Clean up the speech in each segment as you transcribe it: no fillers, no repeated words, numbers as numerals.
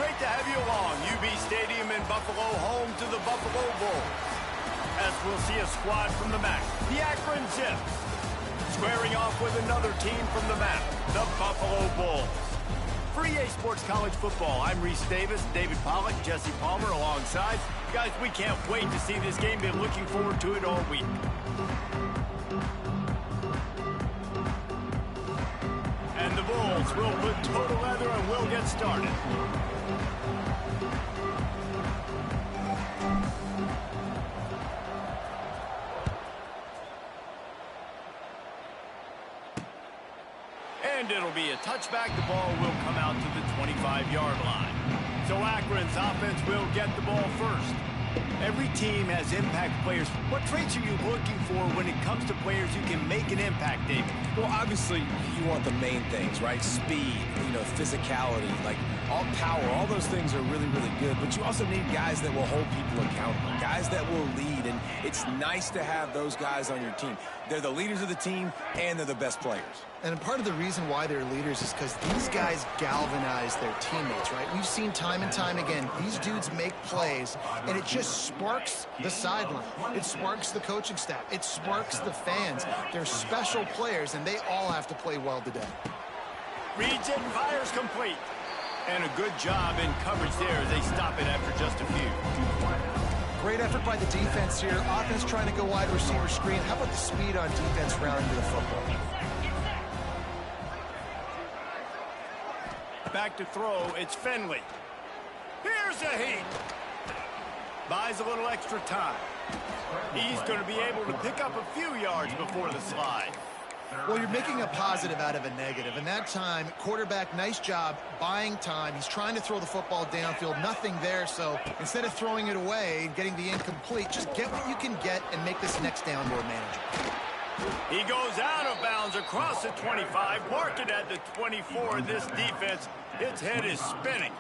Great to have you along. UB Stadium in Buffalo, home to the Buffalo Bulls. As we'll see a squad from the MAC, the Akron Zips. Squaring off with another team from the MAC, the Buffalo Bulls. For EA Sports College Football, I'm Reese Davis, David Pollack, Jesse Palmer alongside. Guys, we can't wait to see this game. Been looking forward to it all week. And the Bulls will put total leather and we'll get started. And it'll be a touchback. The ball will come out to the 25-yard line. So Akron's offense will get the ball first. Every team has impact players. What traits are you looking for when it comes to players who can make an impact, David? Well, obviously, you want the main things, right? Speed, physicality, like all power, all those things are really, really good. But you also need guys that will hold people accountable, guys that will lead. And it's nice to have those guys on your team. They're the leaders of the team, and they're the best players. And part of the reason why they're leaders is because these guys galvanize their teammates, right? We've seen time and time again, these dudes make plays, and it just sparks the sideline. It sparks the coaching staff. It sparks the fans. They're special players, and they all have to play well today. Reads it, fires complete. And a good job in coverage there as they stop it after just a few. Great effort by the defense here. Offense trying to go wide receiver screen. How about the speed on defense rounding to the football? Back to throw, it's Finley. Here's a heat. Buys a little extra time. He's going to be able to pick up a few yards before the slide. Well, you're making a positive out of a negative. And that time, quarterback, nice job buying time. He's trying to throw the football downfield. Nothing there, so instead of throwing it away and getting the incomplete, just get what you can get and make this next down more manageable. He goes out of bounds across the 25, marked it at the 24. This defense, its head is spinning.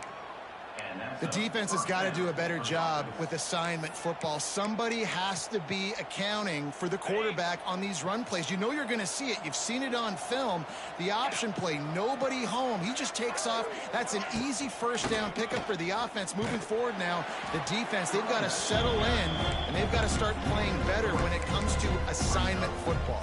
The defense has got to do a better job with assignment football. Somebody has to be accounting for the quarterback on these run plays. You know you're going to see it. You've seen it on film. The option play, nobody home. He just takes off. That's an easy first down pickup for the offense. Moving forward now, the defense, they've got to settle in, and they've got to start playing better when it comes to assignment football.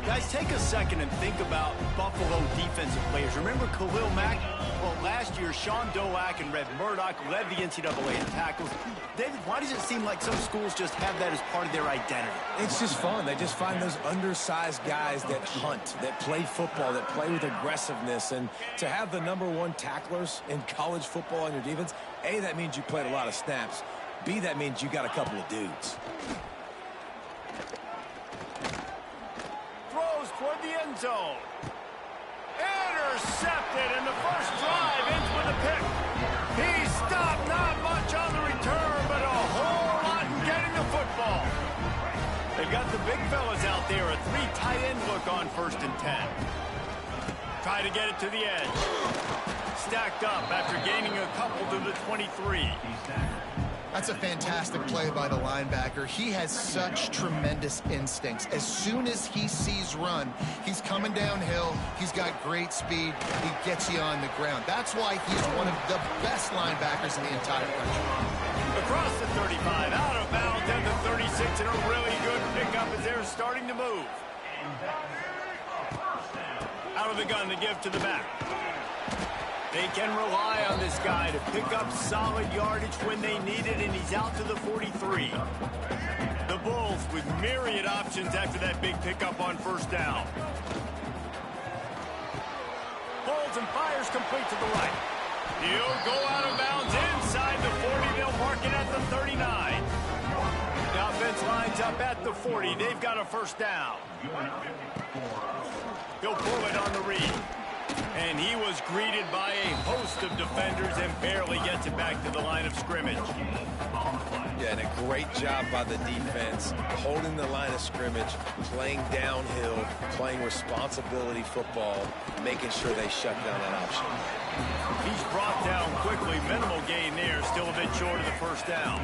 Guys, take a second and think about Buffalo defensive players. Remember Khalil Mack? Well, last year, Sean Doak and Red Murdoch led the NCAA in tackles. David, why does it seem like some schools just have that as part of their identity? It's just fun. They just find those undersized guys that hunt, that play football, that play with aggressiveness. And to have the #1 tacklers in college football on your defense, A, that means you played a lot of snaps. B, that means you got a couple of dudes. Toward the end zone. Intercepted, and the first drive ends with a pick. He stopped, not much on the return, but a whole lot in getting the football. They've got the big fellas out there, a 3 tight end look on 1st and 10. Try to get it to the edge. Stacked up after gaining a couple to the 23. That's a fantastic play by the linebacker. He has such tremendous instincts. As soon as he sees run, he's coming downhill. He's got great speed. He gets you on the ground. That's why he's one of the best linebackers in the entire country. Across the 35, out of bounds at the 36, and a really good pickup as they're starting to move. Out of the gun to give to the back. They can rely on this guy to pick up solid yardage when they need it, and he's out to the 43. The Bulls with myriad options after that big pickup on 1st down. Holds and fires complete to the right. He'll go out of bounds inside the 40. They'll mark it at the 39. The offense lines up at the 40. They've got a 1st down. He'll pull it on the read. And he was greeted by a host of defenders and barely gets it back to the line of scrimmage. Yeah, and a great job by the defense, holding the line of scrimmage, playing downhill, playing responsibility football, making sure they shut down that option. He's brought down quickly. Minimal gain there, still a bit short of the 1st down.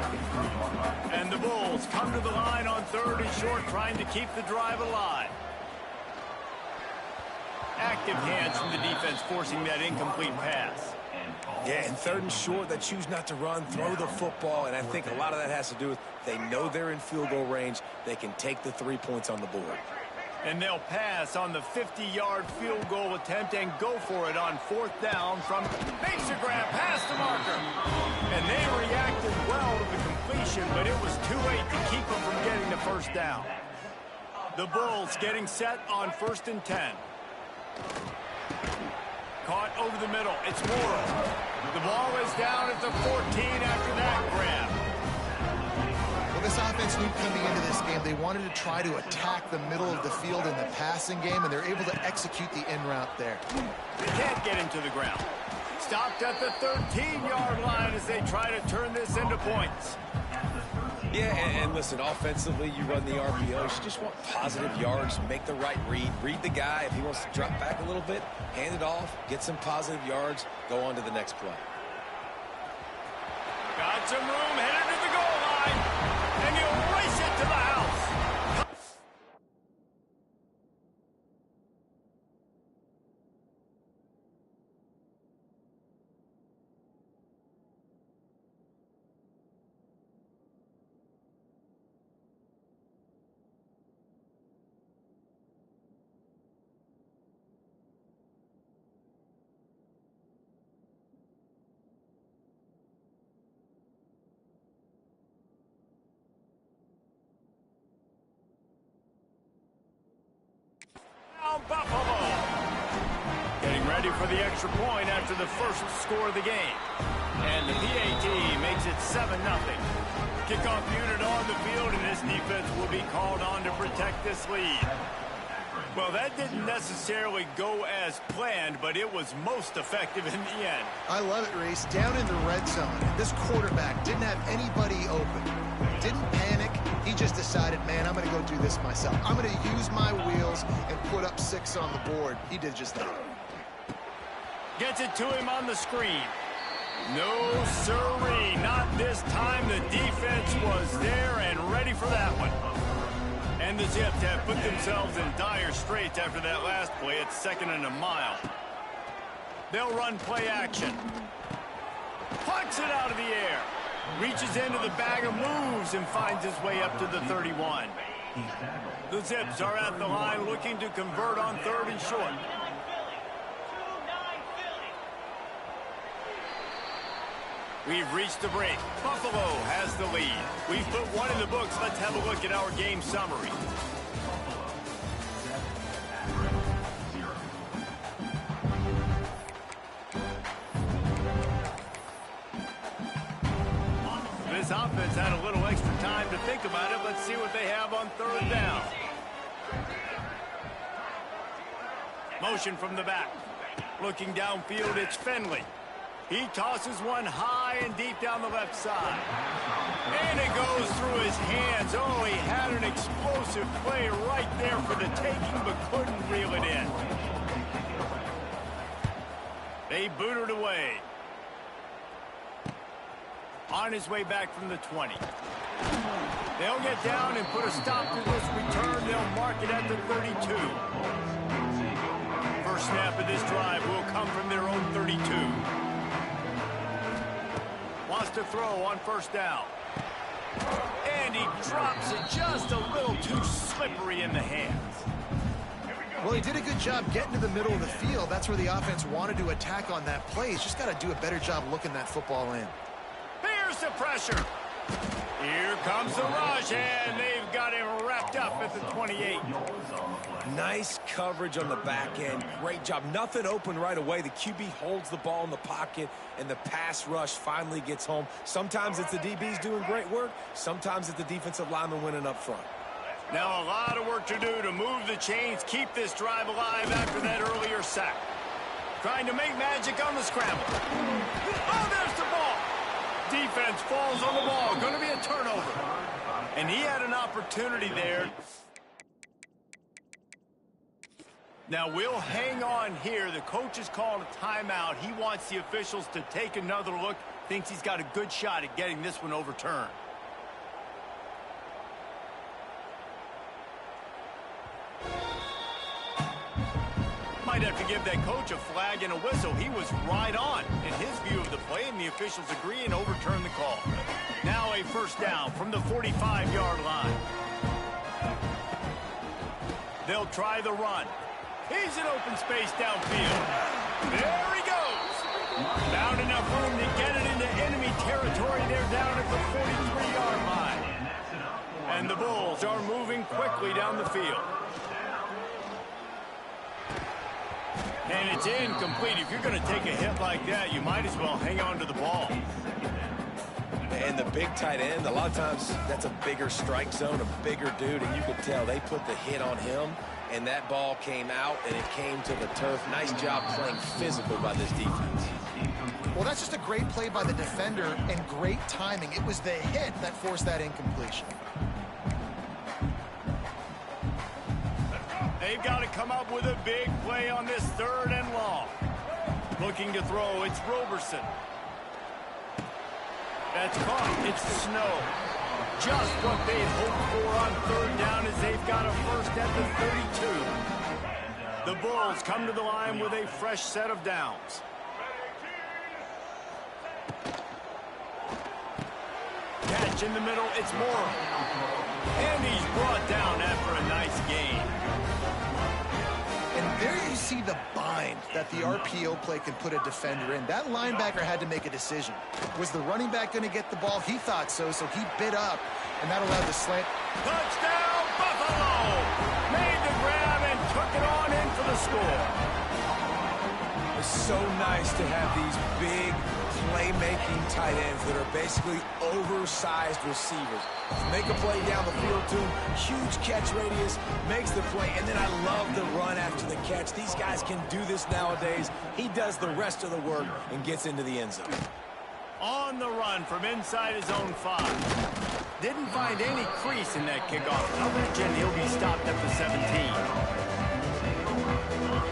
And the Bulls come to the line on 3rd and short, trying to keep the drive alive. Active hands from the defense forcing that incomplete pass. Yeah, and 3rd and short, they choose not to run, throw the football, and I think a lot of that has to do with they know they're in field goal range. They can take the 3 points on the board. And they'll pass on the 50-yard field goal attempt and go for it on 4th down from makes a grab past the marker. And they reacted well to the completion, but it was too late to keep them from getting the 1st down. The Bulls getting set on 1st and 10. Caught over the middle. It's Morrow. The ball is down at the 14 after that grab. Well, this offense knew coming into this game they wanted to try to attack the middle of the field in the passing game, and they're able to execute the in route there. They can't get him to the ground. Stopped at the 13-yard line as they try to turn this into points. Yeah, and listen, offensively, you run the RPOs. You just want positive yards, make the right read. Read the guy. If he wants to drop back a little bit, hand it off, get some positive yards, go on to the next play. Got some room, headed to the goal line, and he'll race it to the house. Buffalo getting ready for the extra point after the first score of the game. And the PAT makes it 7-0. Kickoff unit on the field, and this defense will be called on to protect this lead. Well, that didn't necessarily go as planned, but it was most effective in the end. I love it, Reese. Down in the red zone, this quarterback didn't have anybody open. Didn't panic. He just decided, man, I'm going to go do this myself. I'm going to use my wheels and put up 6 on the board. He did just that. Gets it to him on the screen. No, sirree. Not this time. The defense was there and ready for that one. And the Zips have put themselves in dire straits after that last play. It's 2nd and a mile. They'll run play action. Plucks it out of the air. Reaches into the bag of moves and finds his way up to the 31. The Zips are at the line looking to convert on 3rd and short. We've reached the break. Buffalo has the lead. We've put one in the books. Let's have a look at our game summary. This offense had a little extra time to think about it. Let's see what they have on 3rd down. Motion from the back. Looking downfield, it's Finley. He tosses one high and deep down the left side. And it goes through his hands. Oh, he had an explosive play right there for the taking, but couldn't reel it in. They booted away. On his way back from the 20. They'll get down and put a stop to this return. They'll mark it at the 32. First snap of this drive will come from their own 32. Wants to throw on 1st down. And he drops it just a little too slippery in the hands. Well, he did a good job getting to the middle of the field. That's where the offense wanted to attack on that play. He's just got to do a better job looking that football in. Here's the pressure. Here comes the rush, and they've got him wrapped up at the 28. Nice coverage on the back end. Great job. Nothing open right away. The QB holds the ball in the pocket, and the pass rush finally gets home. Sometimes it's the DBs doing great work. Sometimes it's the defensive lineman winning up front. Now a lot of work to do to move the chains, keep this drive alive after that earlier sack. Trying to make magic on the scramble. Oh, there's the ball. Defense falls on the ball. Going to be a turnover. And he had an opportunity there. Now we'll hang on here. The coach has called a timeout. He wants the officials to take another look. Thinks he's got a good shot at getting this one overturned. Might have to give that coach a flag and a whistle. He was right on in his view of the play, and the officials agree and overturn the call. Now a first down from the 45-yard line. They'll try the run. He's in open space downfield. There he goes. Found enough room to get it into enemy territory. They're down at the 43-yard line. And the Bulls are moving quickly down the field. And it's incomplete. If you're going to take a hit like that, you might as well hang on to the ball. And the big tight end, a lot of times that's a bigger strike zone, a bigger dude, and you could tell they put the hit on him, and that ball came out, and it came to the turf. Nice job playing physical by this defense. Well, that's just a great play by the defender and great timing. It was the hit that forced that incompletion. They've got to come up with a big play on this 3rd and long. Looking to throw, it's Roberson. That's caught. It's Snow. Just what they'd hoped for on 3rd down as they've got a first at the 32. The Bulls come to the line with a fresh set of downs. Catch in the middle. It's Moore. And he's brought down after a nice gain. And there you see the bind that the RPO play can put a defender in. That linebacker had to make a decision. Was the running back going to get the ball? He thought so he bit up, and that allowed the slant. Touchdown, Buffalo! Made the grab and took it on in for the score. It's so nice to have these big playmaking tight ends that are basically oversized receivers. Make a play down the field to him, huge catch radius, makes the play, and then I love the run after the catch. These guys can do this nowadays. He does the rest of the work and gets into the end zone. On the run from inside his own 5. Didn't find any crease in that kickoff coverage, and he'll be stopped at the 17.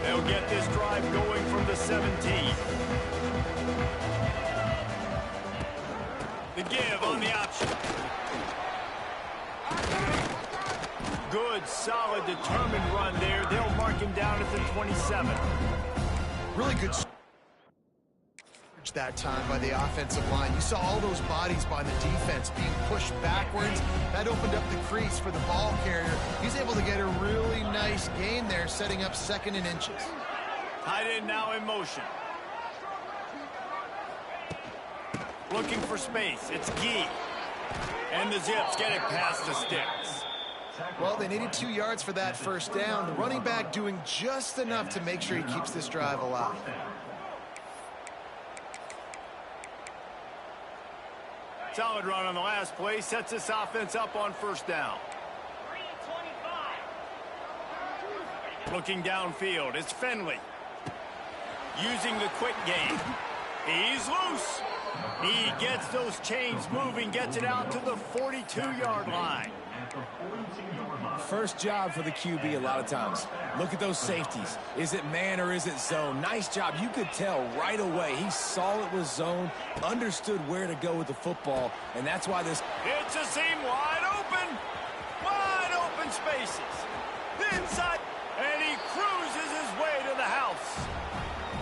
They'll get this drive going from the 17. The give on the option. Good, solid, determined run there. They'll mark him down at the 27. Really good that time by the offensive line. You saw all those bodies by the defense being pushed backwards. That opened up the crease for the ball carrier. He's able to get a really nice gain there, setting up 2nd and inches. Tight end now in motion. Looking for space. It's Gee. And the Zips get it past the sticks. Well, they needed 2 yards for that first down. The running back doing just enough to make sure he keeps this drive alive. Solid run on the last play. Sets this offense up on first down. Looking downfield. It's Finley. Using the quick game. He's loose. He gets those chains moving. Gets it out to the 42-yard line. First job for the QB a lot of times. Look at those safeties. Is it man or is it zone? Nice job. You could tell right away. He saw it was zone, understood where to go with the football, and that's why this... It's a seam wide open. Wide open spaces. Inside, and he cruises his way to the house.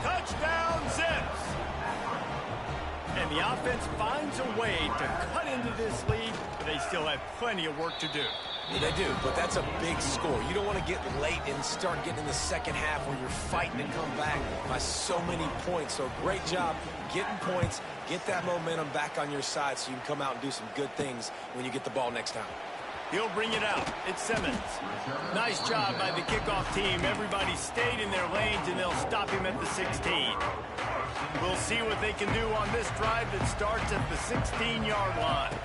Touchdown, Zips. And the offense finds a way to cut into this lead, but they still have plenty of work to do. Yeah, they do, but that's a big score. You don't want to get late and start getting in the second half where you're fighting and come back by so many points. So great job getting points, get that momentum back on your side so you can come out and do some good things when you get the ball next time. He'll bring it out. It's Simmons. Nice job by the kickoff team. Everybody stayed in their lanes, and they'll stop him at the 16. We'll see what they can do on this drive that starts at the 16-yard line.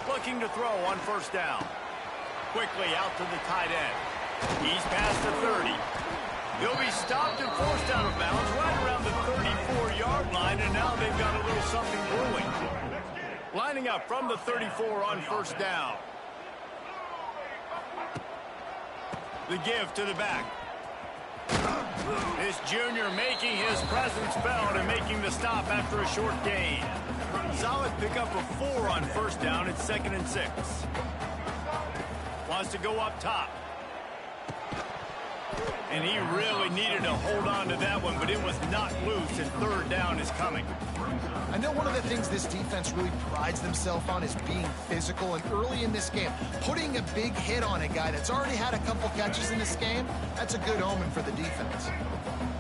Looking to throw on first down. Quickly out to the tight end. He's past the 30. He'll be stopped and forced out of bounds right around the 34-yard line, and now they've got a little something brewing. Lining up from the 34 on first down. The give to the back. This junior making his presence felt and making the stop after a short gain. Solid pickup of 4 on first down. It's 2nd and 6. Wants to go up top. And he really needed to hold on to that one, but it was not loose, and third down is coming. I know one of the things this defense really prides themselves on is being physical, and early in this game, putting a big hit on a guy that's already had a couple catches in this game, that's a good omen for the defense.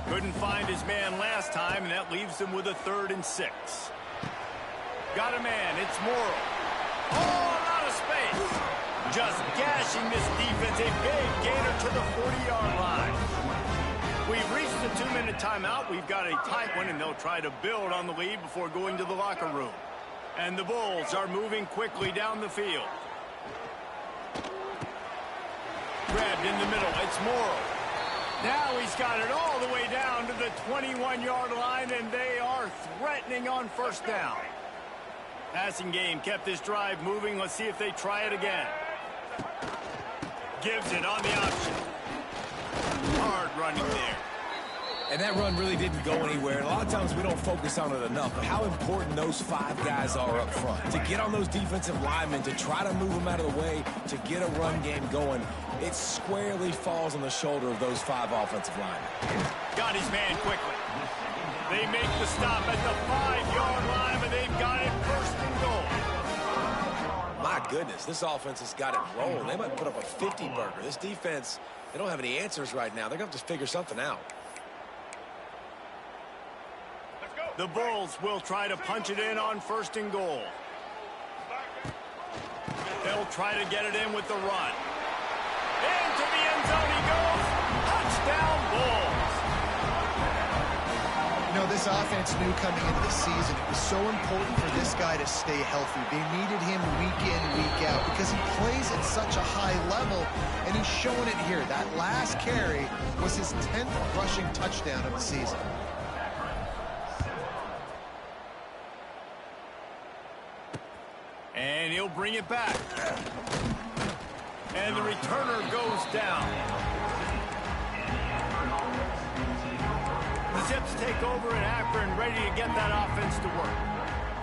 Couldn't find his man last time, and that leaves him with a 3rd and 6. Got a man, it's Morrow. Oh, out of space. Just gashing this defense, a big gainer to the 40-yard line. We've reached the 2-minute timeout. We've got a tight one, and they'll try to build on the lead before going to the locker room. And the Bulls are moving quickly down the field. Grabbed in the middle, it's Morrow. Now he's got it all the way down to the 21-yard line, and they are threatening on 1st down. Passing game kept this drive moving. Let's see if they try it again. Gives it on the option. Hard running there. And that run really didn't go anywhere. And a lot of times we don't focus on it enough, but how important those 5 guys are up front. To get on those defensive linemen, to try to move them out of the way, to get a run game going, it squarely falls on the shoulder of those 5 offensive linemen. Got his man quickly. They make the stop at the 5-yard line, but they've got it 1st and goal. My goodness, this offense has got it rolling. They might put up a 50-burger. This defense, they don't have any answers right now. They're going to have to figure something out. The Bulls will try to punch it in on 1st and goal. They'll try to get it in with the run. Into the end zone he goes. Touchdown, Bulls. You know, this offense knew coming into the season it was so important for this guy to stay healthy. They needed him week in, week out because he plays at such a high level, and he's showing it here. That last carry was his 10th rushing touchdown of the season. And he'll bring it back. And the returner goes down. The Zips take over in Akron, ready to get that offense to work.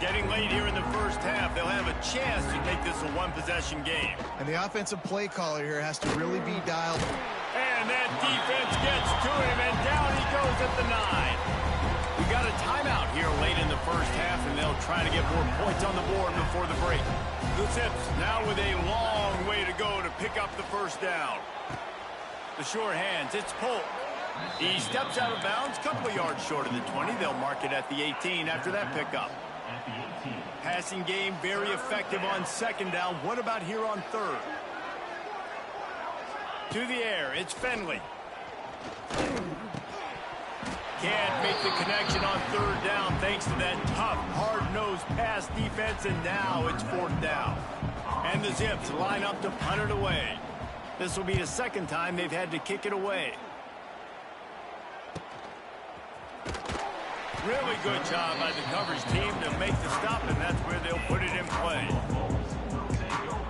Getting late here in the 1st half, they'll have a chance to make this a 1-possession game. And the offensive play caller here has to really be dialed. And that defense gets to him, and down he goes at the 9. We got a timeout here late in the 1st half, and they'll try to get more points on the board before the break. The Zips now with a long way to go to pick up the 1st down. The sure hands, it's Polk. He steps out of bounds, couple of yards short of the 20. They'll mark it at the 18 after that pickup. Passing game very effective on 2nd down. What about here on 3rd? To the air, it's Finley. Can't make the connection on 3rd down thanks to that tough, hard-nosed pass defense, and now it's 4th down. And the Zips line up to punt it away. This will be the 2nd time they've had to kick it away. Really good job by the coverage team to make the stop, and that's where they'll put it in play.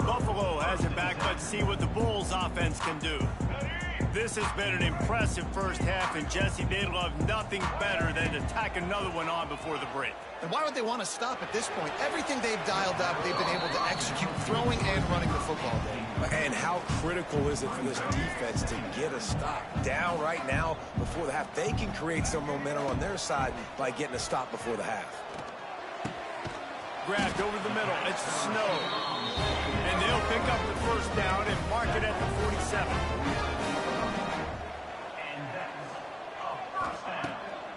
Buffalo has it back. Let's see what the Bulls offense can do. This has been an impressive 1st half, and Jesse, they'd love nothing better than to tack another one on before the break. And why would they want to stop at this point? Everything they've dialed up, they've been able to execute, throwing and running the football. And how critical is it for this defense to get a stop? Down right now before the half. They can create some momentum on their side by getting a stop before the half. Grabbed over the middle. It's Snow. And they'll pick up the 1st down and mark it at the 47.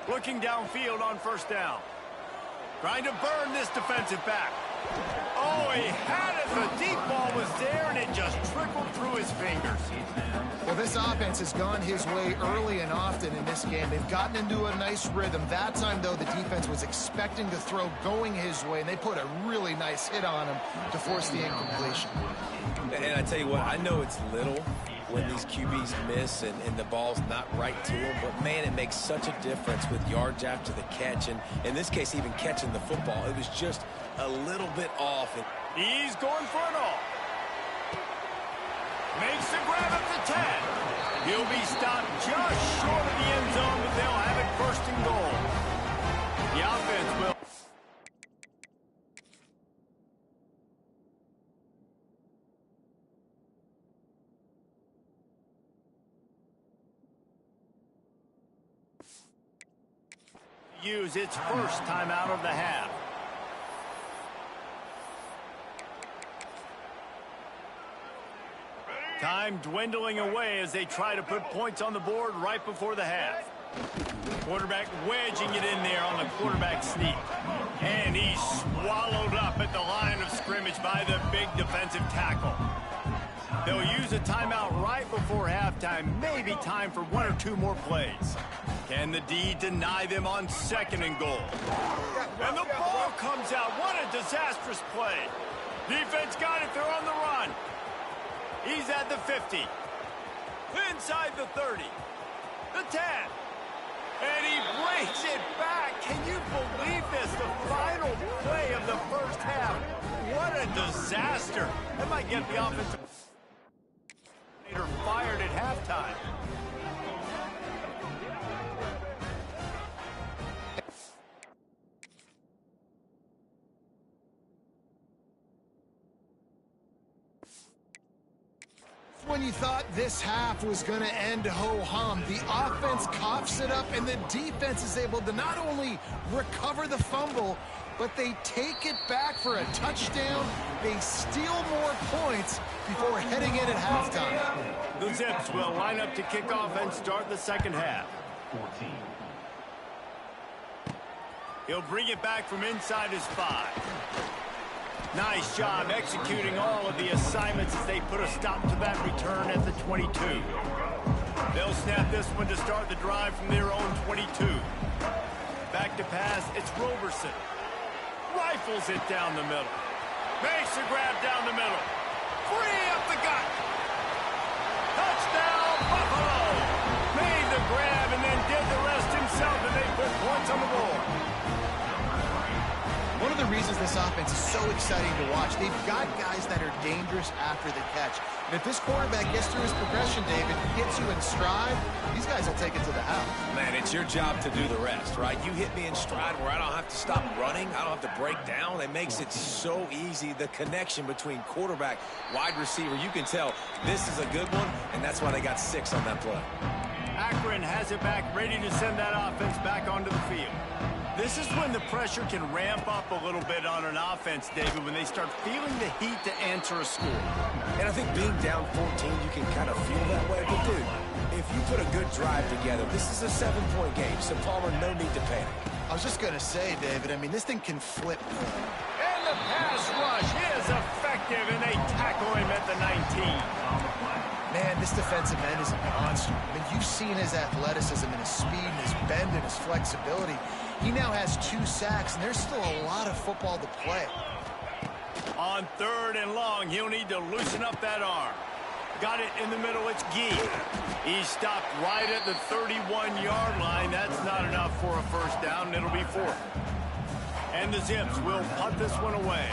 Looking downfield on 1st down. Trying to burn this defensive back. Oh, he had it. The deep ball was there, and it just trickled through his fingers. Well, this offense has gone his way early and often in this game. They've gotten into a nice rhythm. That time, though, the defense was expecting the throw going his way, and they put a really nice hit on him to force the incompletion. And I tell you what, I know it's little when these QBs miss and the ball's not right to them, but man, it makes such a difference with yards after the catch, and in this case, even catching the football. It was just a little bit off. He's going for it all. Makes the grab at the 10. He'll be stopped just short of the end zone, but they'll have it 1st and goal. The offense will. Use its first timeout of the half. Time dwindling away as they try to put points on the board right before the half. Quarterback wedging it in there on the quarterback sneak. And he's swallowed up at the line of scrimmage by the big defensive tackle. They'll use a timeout right before halftime, maybe time for one or two more plays. Can the D deny them on 2nd and goal? And the ball comes out. What a disastrous play. Defense got it. They're on the run. He's at the 50. Inside the 30. The 10. And he brings it back. Can you believe this? The final play of the first half. What a disaster. That might get the offensive fired at halftime. When you thought this half was going to end ho-hum, the offense coughs it up, and the defense is able to not only recover the fumble, but they take it back for a touchdown. They steal more points before heading in at halftime. The Zips will line up to kick off and start the second half. 14. He'll bring it back from inside his 5. Nice job executing all of the assignments as they put a stop to that return at the 22. They'll snap this one to start the drive from their own 22. Back to pass, it's Roberson. Rifles it down the middle. Makes a grab down the middle. Free up the gut. Touchdown, Buffalo. Made the grab and then did the rest himself, and they put points on the board. One of the reasons this offense is so exciting to watch, they've got guys that are dangerous after the catch. And if this quarterback gets through his progression, David, gets you in stride, these guys will take it to the house. Man, it's your job to do the rest, right? You hit me in stride where I don't have to stop running. I don't have to break down. It makes it so easy. The connection between quarterback, wide receiver, you can tell this is a good one, and that's why they got 6 on that play. Akron has it back, ready to send that offense back onto the field. This is when the pressure can ramp up a little bit on an offense, David, when they start feeling the heat to answer a score. And I think being down 14, you can kind of feel that way. But, dude, if you put a good drive together, this is a 7-point game, so Palmer, no need to panic. I was just going to say, David, I mean, this thing can flip. And the pass rush is effective, and they tackle him at the 19. Man, this defensive end is a monster. I mean, you've seen his athleticism and his speed and his bend and his flexibility. He now has 2 sacks, and there's still a lot of football to play. On 3rd and long, he'll need to loosen up that arm. Got it in the middle, it's Gee. He stopped right at the 31-yard line. That's not enough for a first down, and it'll be 4th. And the Zips will punt this one away.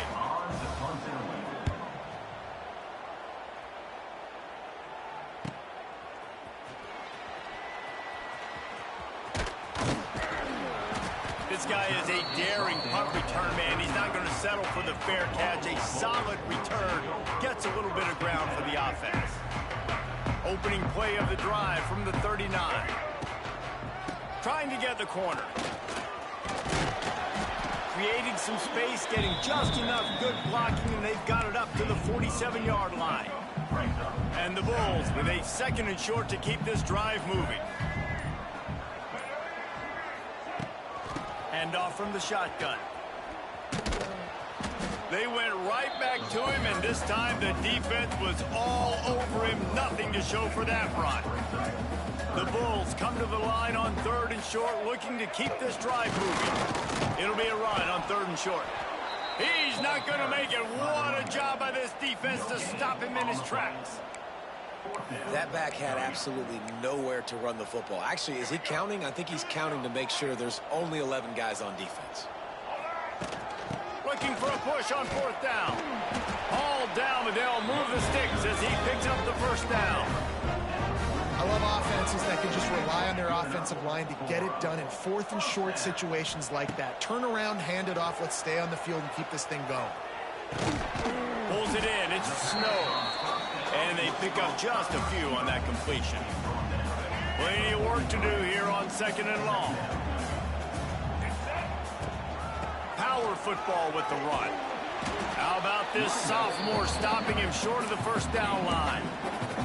This guy is a daring punt return man. He's not going to settle for the fair catch. A solid return gets a little bit of ground for the offense. Opening play of the drive from the 39. Trying to get the corner. Creating some space, getting just enough good blocking, and they've got it up to the 47-yard line. And the Bulls with a 2nd and short to keep this drive moving. Hand off from the shotgun. They went right back to him, and this time the defense was all over him. Nothing to show for that run. The Bulls come to the line on 3rd and short, looking to keep this drive moving. It'll be a run on 3rd and short. He's not going to make it. What a job by this defense to stop him in his tracks. That back had absolutely nowhere to run the football. Actually, is he counting? I think he's counting to make sure there's only 11 guys on defense. Looking for a push on 4th down. Hauled down, but they'll move the sticks as he picks up the first down. I love offenses that can just rely on their offensive line to get it done in 4th and short situations like that. Turn around, hand it off, let's stay on the field and keep this thing going. Pulls it in, it's Snow. And they pick up just a few on that completion. Plenty of work to do here on 2nd and long. power football with the run. How about this sophomore stopping him short of the first down line?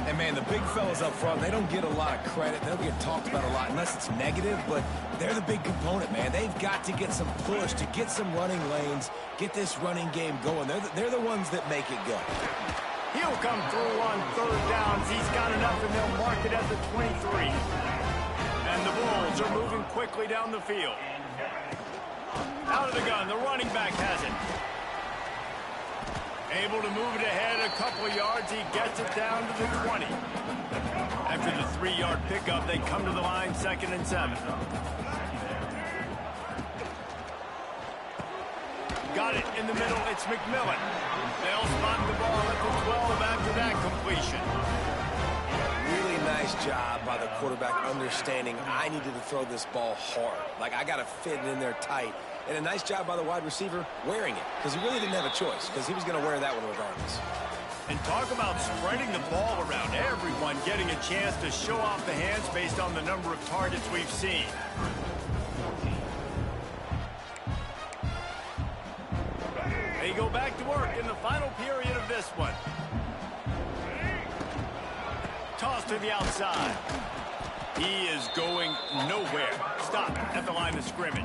And, man, the big fellas up front, they don't get a lot of credit. They don't get talked about a lot unless it's negative, but they're the big component, man. They've got to get some push, to get some running lanes, get this running game going. They're the ones that make it go. He'll come through on third downs. He's got enough, and they'll mark it at the 23. And the Bulls are moving quickly down the field. Out of the gun, the running back has it. Able to move it ahead a couple of yards. He gets it down to the 20. After the 3-yard pickup, they come to the line, 2nd and 7. Got it in the middle. It's McMillan. They'll spot the ball at the 12 after that completion. Really nice job by the quarterback understanding I needed to throw this ball hard. Like, I got to fit it in there tight. And a nice job by the wide receiver wearing it, because he really didn't have a choice, because he was going to wear that one regardless. And talk about spreading the ball around, everyone getting a chance to show off the hands based on the number of targets we've seen. They go back to work in the final period of this one. Toss to the outside. He is going nowhere. Stop at the line of scrimmage.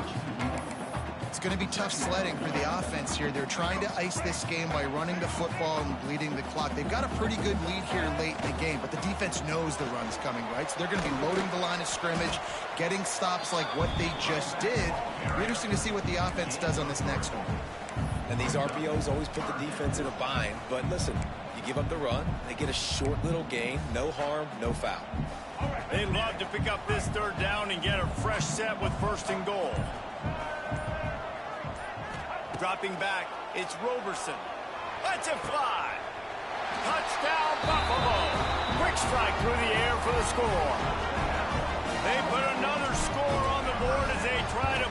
It's going to be tough sledding for the offense here. They're trying to ice this game by running the football and bleeding the clock. They've got a pretty good lead here late in the game, but the defense knows the run's coming, right? So they're going to be loading the line of scrimmage, getting stops like what they just did. It'll be interesting to see what the offense does on this next one. And these RPOs always put the defense in a bind. But listen, you give up the run, they get a short little gain, no harm, no foul. They love to pick up this third down and get a fresh set with 1st and goal. Dropping back, it's Roberson. Lets it fly. Touchdown, Buffalo. Quick strike through the air for the score. They put another score on the board as they try to...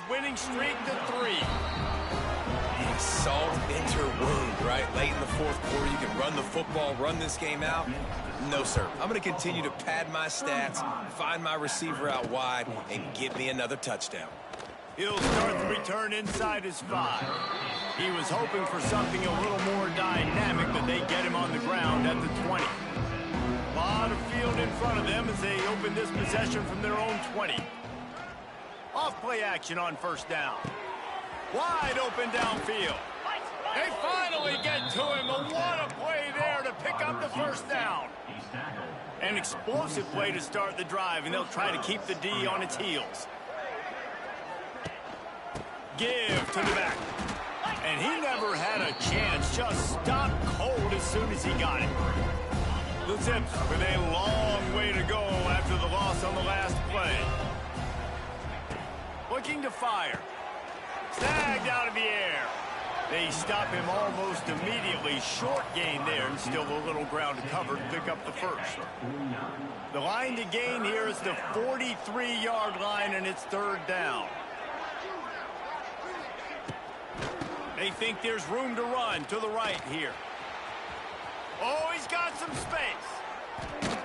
Winning streak to 3. Salt into wound, right? Late in the 4th quarter, you can run the football, run this game out. No, sir. I'm going to continue to pad my stats, find my receiver out wide, and get me another touchdown. He'll start the return inside his 5. He was hoping for something a little more dynamic, but they get him on the ground at the 20. A lot of field in front of them as they open this possession from their own 20. off play action on first down. Wide open downfield. They finally get to him. What a play there to pick up the first down. An explosive play to start the drive, and they'll try to keep the D on its heels. Give to the back. And he never had a chance. Just stopped cold as soon as he got it. The Zips with a long way to go after the loss on the last play. Looking to fire. Snagged out of the air. They stop him almost immediately. Short gain there, and still a little ground to cover to pick up the first. The line to gain here is the 43-yard line, and it's third down. They think there's room to run to the right here. Oh, he's got some space.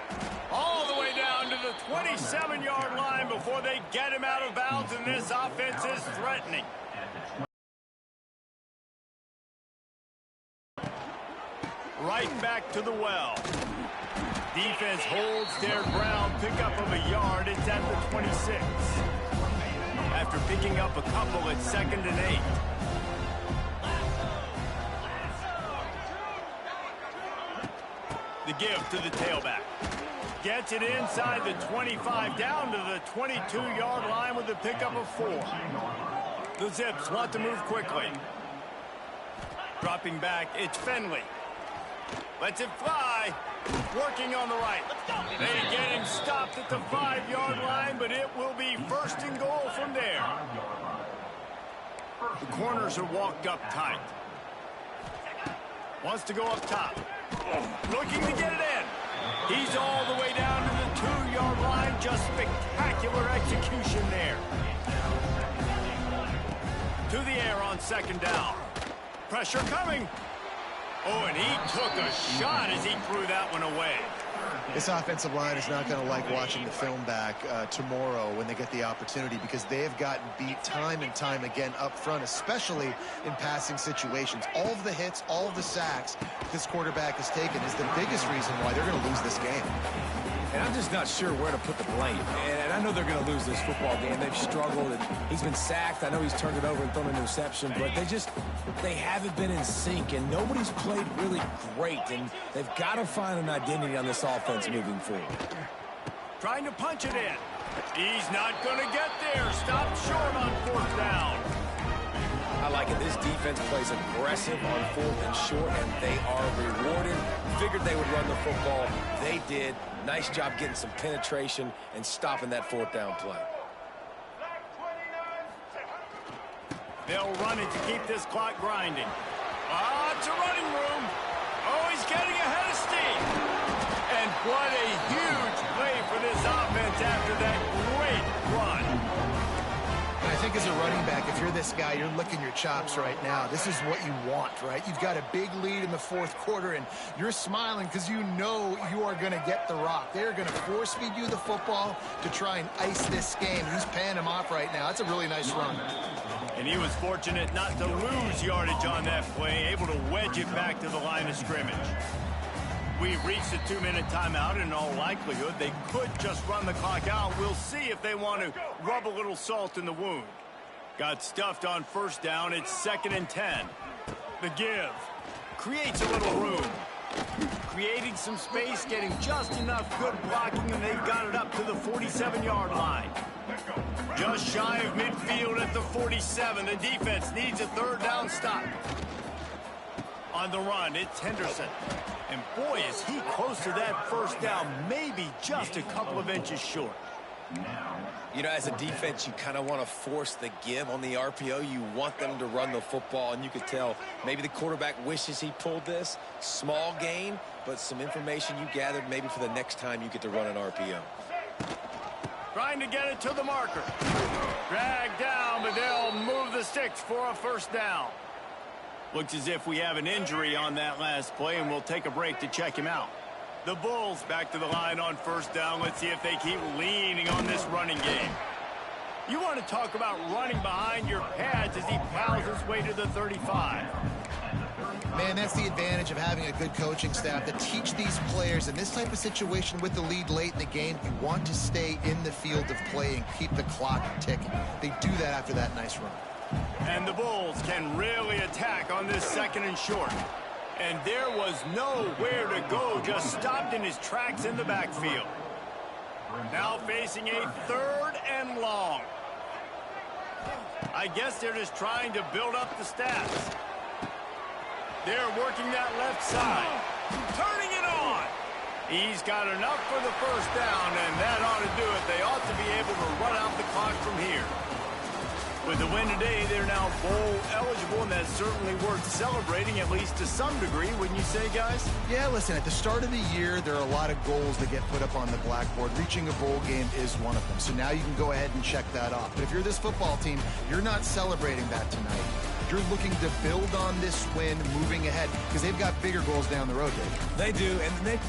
All the way down to the 27-yard line before they get him out of bounds, and this offense is threatening. Right back to the well. Defense holds their ground. Pickup of a yard. It's at the 26. After picking up a couple at 2nd and 8. The give to the tailback. Gets it inside the 25, down to the 22-yard line with a pickup of 4. The Zips want to move quickly. Dropping back, it's Finley. Lets it fly. Working on the right. They get him stopped at the 5-yard line, but it will be 1st and goal from there. The corners are walked up tight. Wants to go up top. Looking to get it in. He's all the way down to the 2-yard line. Just spectacular execution there. To the air on 2nd down. Pressure coming. Oh, and he took a shot as he threw that one away. This offensive line is not going to like watching the film back tomorrow when they get the opportunity, because they have gotten beat time and time again up front, especially in passing situations. All of the hits, all of the sacks this quarterback has taken is the biggest reason why they're going to lose this game. And I'm just not sure where to put the blame. And I know they're going to lose this football game. They've struggled, and he's been sacked. I know he's turned it over and thrown an interception, but they haven't been in sync, and nobody's played really great, and they've got to find an identity on this offense moving forward. Trying to punch it in. He's not going to get there. Stopped short on 4th down. I like it. This defense plays aggressive on 4th and short, and they are rewarded. Figured they would run the football. They did. Nice job getting some penetration and stopping that 4th down play. They'll run it to keep this clock grinding. It's a running room. Oh, he's getting ahead of steam. And what a huge play for this offense after that great run. I think as a running back, if you're this guy, you're licking your chops right now. This is what you want, right? You've got a big lead in the 4th quarter, and you're smiling because you know you are going to get the rock. They're going to force feed you the football to try and ice this game. He's paying him off right now. That's a really nice run. And he was fortunate not to lose yardage on that play, able to wedge it back to the line of scrimmage. We've reached a 2-minute timeout, and in all likelihood, they could just run the clock out. We'll see if they want to rub a little salt in the wound. Got stuffed on 1st down. It's 2nd and 10. The give. Creates a little room. Creating some space, getting just enough good blocking, and they've got it up to the 47-yard line. Just shy of midfield at the 47. The defense needs a 3rd down stop. On the run, it's Henderson. And boy, is he close to that 1st down, maybe just a couple of inches short. You know, as a defense, you kind of want to force the give on the RPO. You want them to run the football, and you could tell maybe the quarterback wishes he pulled this. Small gain, but some information you gathered maybe for the next time you get to run an RPO. Trying to get it to the marker. Dragged down, but they'll move the sticks for a 1st down. Looks as if we have an injury on that last play, and we'll take a break to check him out. The Bulls back to the line on 1st down. Let's see if they keep leaning on this running game. You want to talk about running behind your pads as he plows his way to the 35. Man, that's the advantage of having a good coaching staff to teach these players in this type of situation with the lead late in the game. You want to stay in the field of play and keep the clock ticking. They do that after that nice run. And the Bulls can really attack on this 2nd and short. And there was nowhere to go, just stopped in his tracks in the backfield. Now facing a 3rd and long. I guess they're just trying to build up the stats. They're working that left side. Turning it on. He's got enough for the 1st down, and that ought to do it. They ought to be able to run out the clock from here. With the win today, they're now bowl eligible, and that's certainly worth celebrating, at least to some degree, wouldn't you say, guys? Yeah, listen, at the start of the year, there are a lot of goals that get put up on the blackboard. Reaching a bowl game is one of them. So now you can go ahead and check that off. But if you're this football team, you're not celebrating that tonight. You're looking to build on this win moving ahead because they've got bigger goals down the road, Dave. They do, and